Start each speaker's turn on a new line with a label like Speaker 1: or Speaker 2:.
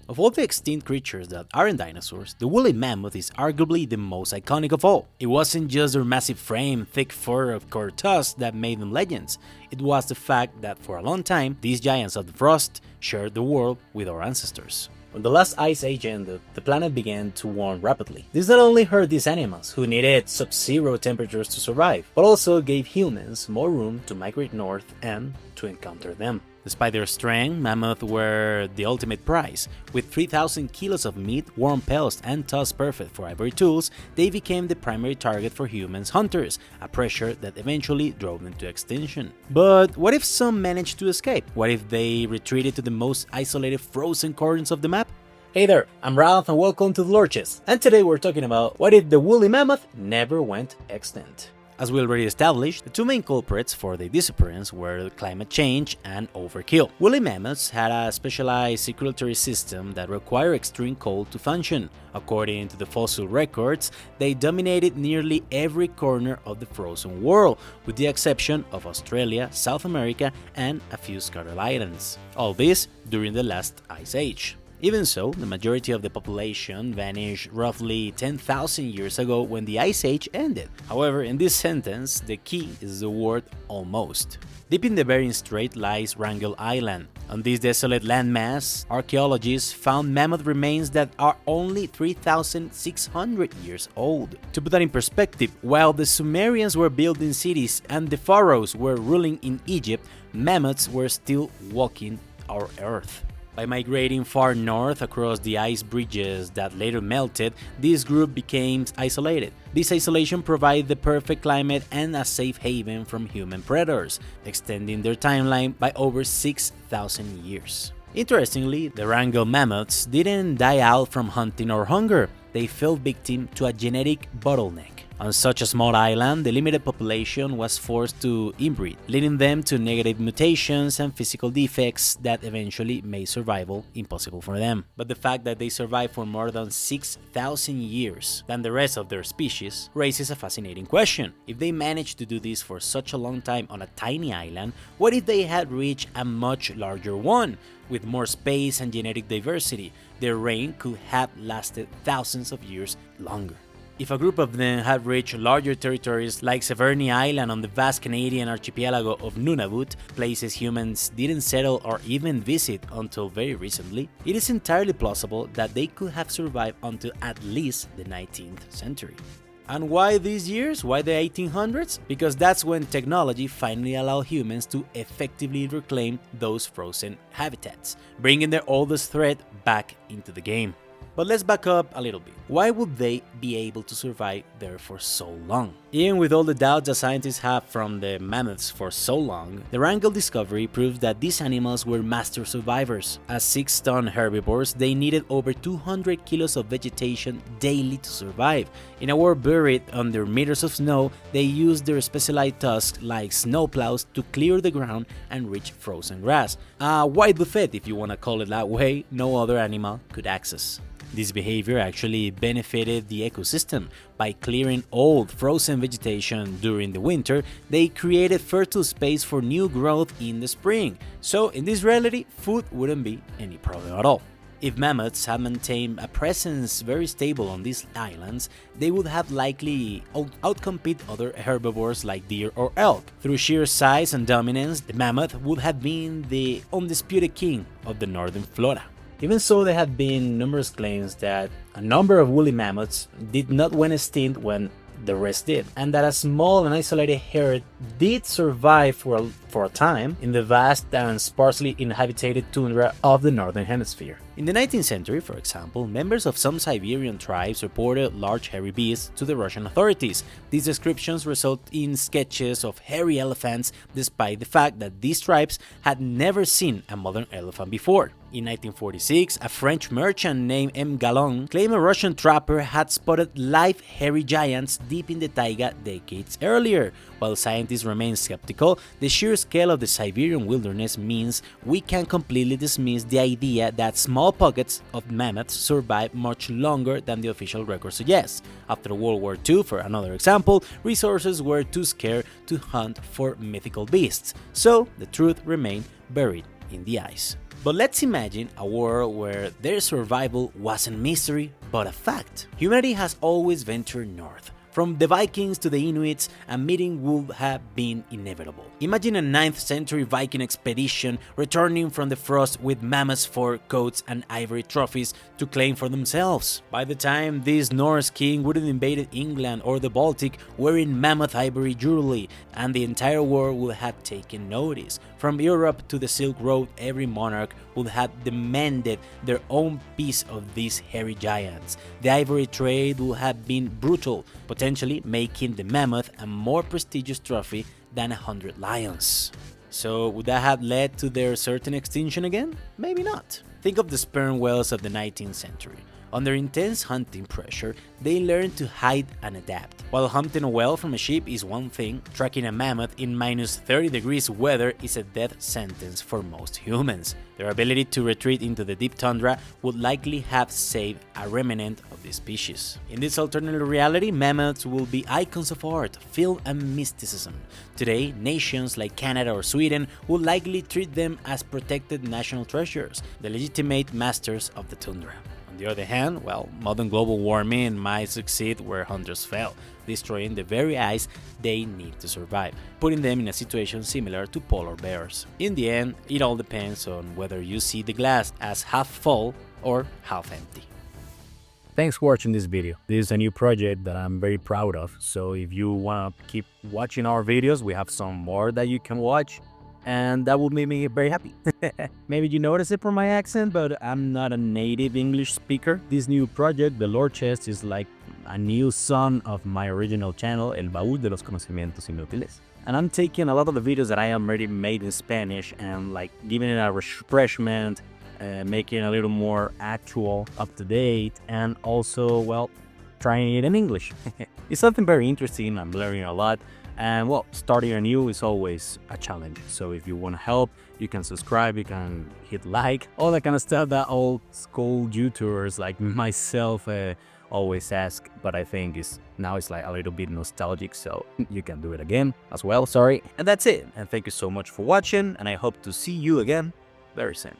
Speaker 1: Of all the extinct creatures that aren't dinosaurs, the woolly mammoth is arguably the most iconic of all. It wasn't just their massive frame, thick fur, or tusks that made them legends. It was the fact that for a long time, these giants of the frost shared the world with our ancestors. When the last ice age ended, the planet began to warm rapidly. This not only hurt these animals, who needed sub-zero temperatures to survive, but also gave humans more room to migrate north and to encounter them. Despite their strength, mammoths were the ultimate prize. With 3,000 kilos of meat, warm pelts, and tusks perfect for ivory tools, they became the primary target for humans hunters, a pressure that eventually drove them to extinction. But what if some managed to escape? What if they retreated to the most isolated frozen corners of the map? Hey there, I'm Ralph and welcome to the Lurches, and today we're talking about what if the woolly mammoth never went extinct. As we already established, the two main culprits for the disappearance were climate change and overkill. Woolly mammoths had a specialized circulatory system that required extreme cold to function. According to the fossil records, they dominated nearly every corner of the frozen world, with the exception of Australia, South America, and a few scattered islands. All this during the last ice age. Even so, the majority of the population vanished roughly 10,000 years ago when the Ice Age ended. However, in this sentence, the key is the word almost. Deep in the Bering Strait lies Wrangel Island. On this desolate landmass, archaeologists found mammoth remains that are only 3,600 years old. To put that in perspective, while the Sumerians were building cities and the pharaohs were ruling in Egypt, mammoths were still walking our earth. By migrating far north across the ice bridges that later melted, this group became isolated. This isolation provided the perfect climate and a safe haven from human predators, extending their timeline by over 6,000 years. Interestingly, the Wrangel mammoths didn't die out from hunting or hunger. They fell victim to a genetic bottleneck. On such a small island, the limited population was forced to inbreed, leading them to negative mutations and physical defects that eventually made survival impossible for them. But the fact that they survived for more than 6,000 years than the rest of their species raises a fascinating question. If they managed to do this for such a long time on a tiny island, what if they had reached a much larger one? With more space and genetic diversity, their reign could have lasted thousands of years longer. If a group of them had reached larger territories like Severny Island on the vast Canadian archipelago of Nunavut, places humans didn't settle or even visit until very recently, it is entirely plausible that they could have survived until at least the 19th century. And why these years? Why the 1800s? Because that's when technology finally allowed humans to effectively reclaim those frozen habitats, bringing their oldest threat back into the game. But let's back up a little bit. Why would they be able to survive there for so long? Even with all the doubts that scientists have from the mammoths for so long, the Wrangel discovery proves that these animals were master survivors. As 6-ton herbivores, they needed over 200 kilos of vegetation daily to survive. In a world buried under meters of snow, they used their specialized tusks like snowplows to clear the ground and reach frozen grass. A wide buffet, if you want to call it that way, no other animal could access. This behavior actually benefited the ecosystem. By clearing old, frozen vegetation during the winter, they created fertile space for new growth in the spring. So, in this reality, food wouldn't be any problem at all. If mammoths had maintained a presence very stable on these islands, they would have likely outcompete other herbivores like deer or elk. Through sheer size and dominance, the mammoth would have been the undisputed king of the northern flora. Even so, there have been numerous claims that a number of woolly mammoths did not went extinct when the rest did, and that a small and isolated herd did survive for a time in the vast and sparsely inhabited tundra of the northern hemisphere. In the 19th century, for example, members of some Siberian tribes reported large hairy beasts to the Russian authorities. These descriptions result in sketches of hairy elephants, despite the fact that these tribes had never seen a modern elephant before. In 1946, a French merchant named M. Gallon claimed a Russian trapper had spotted live hairy giants deep in the taiga decades earlier. While scientists remain skeptical, the sheer scale of the Siberian wilderness means we can completely dismiss the idea that small pockets of mammoths survive much longer than the official record suggests. After World War II, for another example, resources were too scarce to hunt for mythical beasts, so the truth remained buried in the ice. But let's imagine a world where their survival wasn't mystery, but a fact. Humanity has always ventured north. From the Vikings to the Inuits, a meeting would have been inevitable. Imagine a 9th century Viking expedition returning from the frost with mammoths' fur coats and ivory trophies to claim for themselves. By the time this Norse king would have invaded England or the Baltic wearing mammoth ivory jewelry, and the entire world would have taken notice. From Europe to the Silk Road, every monarch would have demanded their own piece of these hairy giants. The ivory trade would have been brutal, potentially making the mammoth a more prestigious trophy than 100 lions. So would that have led to their certain extinction again? Maybe not. Think of the sperm whales of the 19th century. Under intense hunting pressure, they learn to hide and adapt. While hunting a whale from a ship is one thing, tracking a mammoth in minus 30 degrees weather is a death sentence for most humans. Their ability to retreat into the deep tundra would likely have saved a remnant of this species. In this alternate reality, mammoths will be icons of art, film, and mysticism. Today, nations like Canada or Sweden would likely treat them as protected national treasures, the legitimate masters of the tundra. On the other hand, well, modern global warming might succeed where hunters fail, destroying the very ice they need to survive, putting them in a situation similar to polar bears. In the end, it all depends on whether you see the glass as half full or half empty.
Speaker 2: Thanks for watching this video. This is a new project that I'm very proud of, so if you want to keep watching our videos, we have some more that you can watch, and that would make me very happy. Maybe you notice it from my accent, but I'm not a native English speaker. This new project, The Lore Chest, is like a new son of my original channel, El Baúl de los Conocimientos Inútiles. And I'm taking a lot of the videos that I already made in Spanish and like giving it a refreshment, making it a little more actual, up to date, and also, well, trying it in English. It's something very interesting. I'm learning a lot. And well, starting anew is always a challenge. So if you want to help, you can subscribe, you can hit like, all that kind of stuff that old school YouTubers like myself always ask. But I think now it's like a little bit nostalgic, so you can do it again as well, sorry. And that's it. And thank you so much for watching, and I hope to see you again very soon.